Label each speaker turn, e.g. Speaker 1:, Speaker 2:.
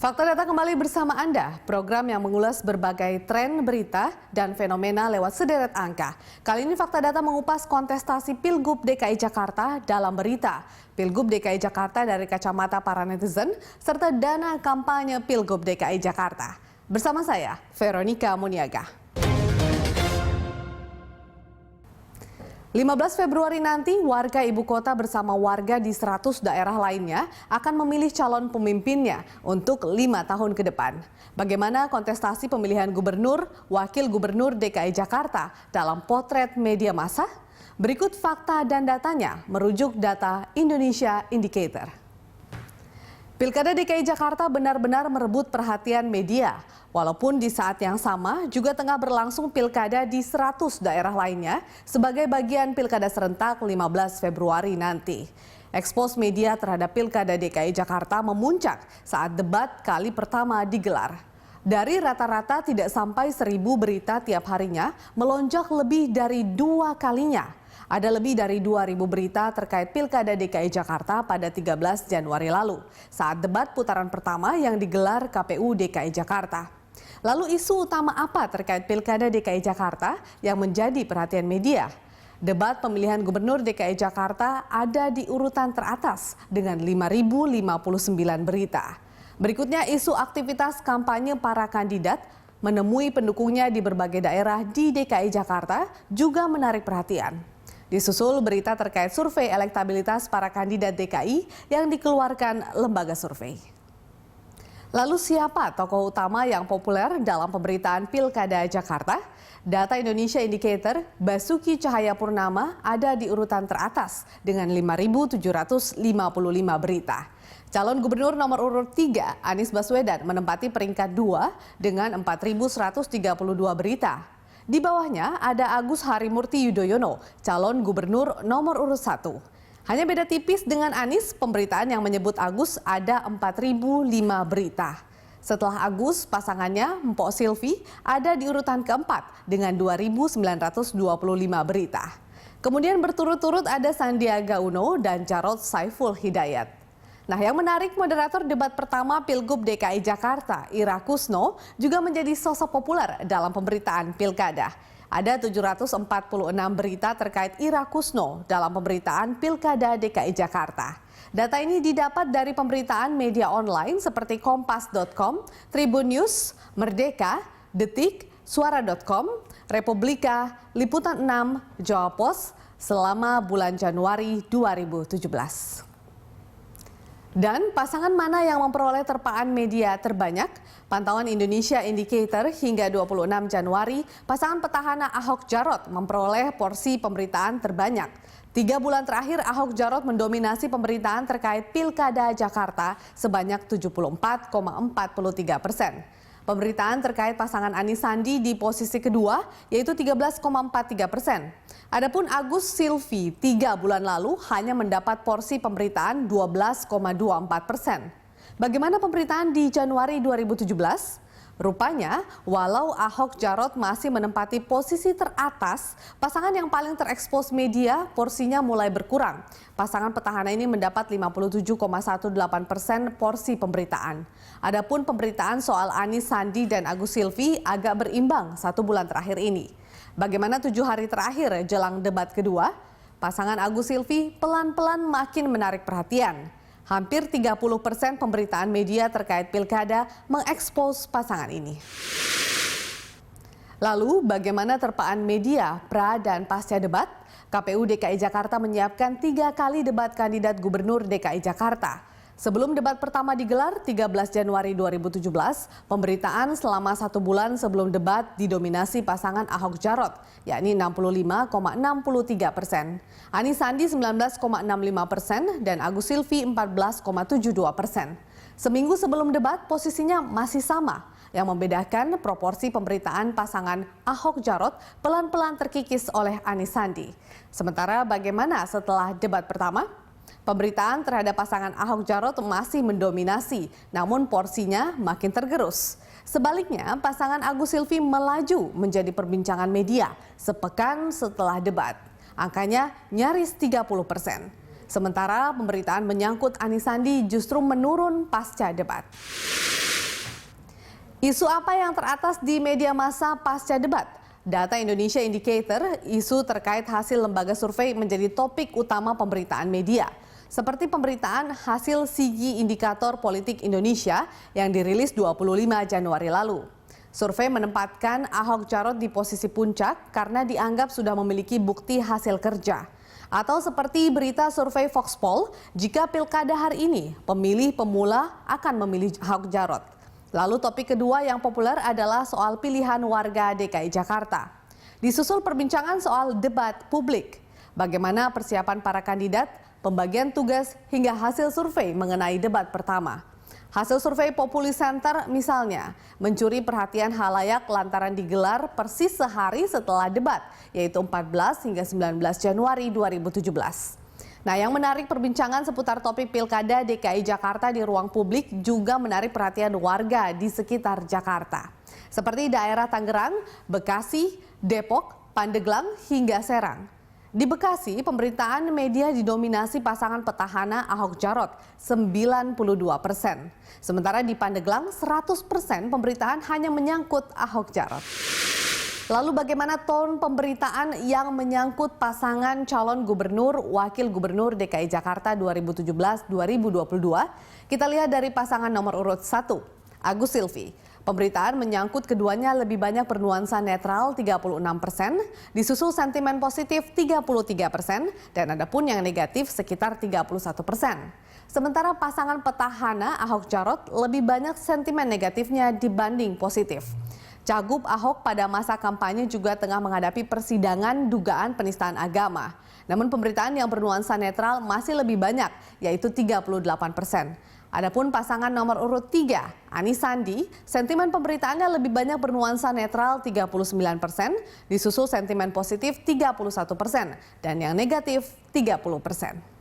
Speaker 1: Fakta Data kembali bersama Anda, program yang mengulas berbagai tren berita dan fenomena lewat sederet angka. Kali ini Fakta Data mengupas kontestasi Pilgub DKI Jakarta dalam berita. Pilgub DKI Jakarta dari kacamata para netizen, serta dana kampanye Pilgub DKI Jakarta. Bersama saya, Veronica Muniaga. 15 Februari nanti, warga ibu kota bersama warga di 100 daerah lainnya akan memilih calon pemimpinnya untuk 5 tahun ke depan. Bagaimana kontestasi pemilihan gubernur, wakil gubernur DKI Jakarta dalam potret media massa? Berikut fakta dan datanya merujuk data Indonesia Indicator. Pilkada DKI Jakarta benar-benar merebut perhatian media. Walaupun di saat yang sama juga tengah berlangsung pilkada di 100 daerah lainnya sebagai bagian pilkada serentak 15 Februari nanti. Ekspos media terhadap pilkada DKI Jakarta memuncak saat debat kali pertama digelar. Dari rata-rata tidak sampai 1.000 berita tiap harinya, melonjak lebih dari 2 kalinya. Ada lebih dari 2.000 berita terkait Pilkada DKI Jakarta pada 13 Januari lalu, saat debat putaran pertama yang digelar KPU DKI Jakarta. Lalu isu utama apa terkait Pilkada DKI Jakarta yang menjadi perhatian media? Debat pemilihan gubernur DKI Jakarta ada di urutan teratas dengan 5.059 berita. Berikutnya isu aktivitas kampanye para kandidat menemui pendukungnya di berbagai daerah di DKI Jakarta juga menarik perhatian. Disusul berita terkait survei elektabilitas para kandidat DKI yang dikeluarkan lembaga survei. Lalu siapa tokoh utama yang populer dalam pemberitaan Pilkada Jakarta? Data Indonesia Indicator, Basuki Cahayapurnama ada di urutan teratas dengan 5.755 berita. Calon gubernur nomor urut 3, Anies Baswedan, menempati peringkat 2 dengan 4.132 berita. Di bawahnya ada Agus Harimurti Yudhoyono, calon gubernur nomor urut 1. Hanya beda tipis dengan Anies, pemberitaan yang menyebut Agus ada 4.005 berita. Setelah Agus, pasangannya Mpok Silvi ada di urutan keempat dengan 2.925 berita. Kemudian berturut-turut ada Sandiaga Uno dan Jarod Saiful Hidayat. Nah, yang menarik, moderator debat pertama Pilgub DKI Jakarta, Ira Kusno, juga menjadi sosok populer dalam pemberitaan pilkada. Ada 746 berita terkait Ira Kusno dalam pemberitaan Pilkada DKI Jakarta. Data ini didapat dari pemberitaan media online seperti Kompas.com, Tribun News, Merdeka, Detik, Suara.com, Republika, Liputan 6, Jawa Pos selama bulan Januari 2017. Dan pasangan mana yang memperoleh terpaan media terbanyak? Pantauan Indonesia Indicator hingga 26 Januari, pasangan petahana Ahok Jarot memperoleh porsi pemberitaan terbanyak. 3 bulan terakhir Ahok Jarot mendominasi pemberitaan terkait Pilkada Jakarta sebanyak 74,43%. Pemberitaan terkait pasangan Anies Sandi di posisi kedua yaitu 13,43%. Adapun Agus Silvi 3 bulan lalu hanya mendapat porsi pemberitaan 12,24%. Bagaimana pemberitaan di Januari 2017? Rupanya, walau Ahok Jarot masih menempati posisi teratas, pasangan yang paling terekspos media porsinya mulai berkurang. Pasangan petahana ini mendapat 57,18% porsi pemberitaan. Adapun pemberitaan soal Anies Sandi dan Agus Silvi agak berimbang 1 bulan terakhir ini. Bagaimana 7 hari terakhir jelang debat kedua? Pasangan Agus Silvi pelan-pelan makin menarik perhatian. Hampir 30% pemberitaan media terkait pilkada mengekspos pasangan ini. Lalu bagaimana terpaan media pra dan pasca debat? KPU DKI Jakarta menyiapkan 3 kali debat kandidat gubernur DKI Jakarta. Sebelum debat pertama digelar 13 Januari 2017, pemberitaan selama 1 bulan sebelum debat didominasi pasangan Ahok Jarot, yakni 65,63%, Anies Sandi 19,65% dan Agus Silvi 14,72%. Seminggu sebelum debat posisinya masih sama, yang membedakan proporsi pemberitaan pasangan Ahok Jarot pelan-pelan terkikis oleh Anies Sandi. Sementara bagaimana setelah debat pertama? Pemberitaan terhadap pasangan Ahok Jarot masih mendominasi, namun porsinya makin tergerus. Sebaliknya, pasangan Agus Silvi melaju menjadi perbincangan media sepekan setelah debat. Angkanya nyaris 30%. Sementara pemberitaan menyangkut Anies Sandi justru menurun pasca debat. Isu apa yang teratas di media massa pasca debat? Data Indonesia Indicator, isu terkait hasil lembaga survei menjadi topik utama pemberitaan media. Seperti pemberitaan hasil Sigi Indikator Politik Indonesia yang dirilis 25 Januari lalu. Survei menempatkan Ahok Jarot di posisi puncak karena dianggap sudah memiliki bukti hasil kerja. Atau seperti berita survei Voxpol, jika pilkada hari ini, pemilih pemula akan memilih Ahok Jarot. Lalu topik kedua yang populer adalah soal pilihan warga DKI Jakarta. Disusul perbincangan soal debat publik. Bagaimana persiapan para kandidat, pembagian tugas, hingga hasil survei mengenai debat pertama. Hasil survei Populi Center misalnya mencuri perhatian halayak lantaran digelar persis sehari setelah debat, yaitu 14 hingga 19 Januari 2017. Nah, yang menarik perbincangan seputar topik Pilkada DKI Jakarta di ruang publik juga menarik perhatian warga di sekitar Jakarta. Seperti daerah Tangerang, Bekasi, Depok, Pandeglang, hingga Serang. Di Bekasi, pemberitaan media didominasi pasangan petahana Ahok Jarot 92%. Sementara di Pandeglang 100% pemberitaan hanya menyangkut Ahok Jarot. Lalu bagaimana ton pemberitaan yang menyangkut pasangan calon gubernur, wakil gubernur DKI Jakarta 2017-2022? Kita lihat dari pasangan nomor urut 1, Agus Silvi. Pemberitaan menyangkut keduanya lebih banyak bernuansa netral 36%, disusul sentimen positif 33%, dan ada pun yang negatif sekitar 31%. Sementara pasangan petahana Ahok Jarot lebih banyak sentimen negatifnya dibanding positif. Cagup Ahok pada masa kampanye juga tengah menghadapi persidangan dugaan penistaan agama. Namun pemberitaan yang bernuansa netral masih lebih banyak, yaitu 38%. Adapun pasangan nomor urut 3, Anies Sandi, sentimen pemberitaannya lebih banyak bernuansa netral 39%, disusul sentimen positif 31%, dan yang negatif 30%.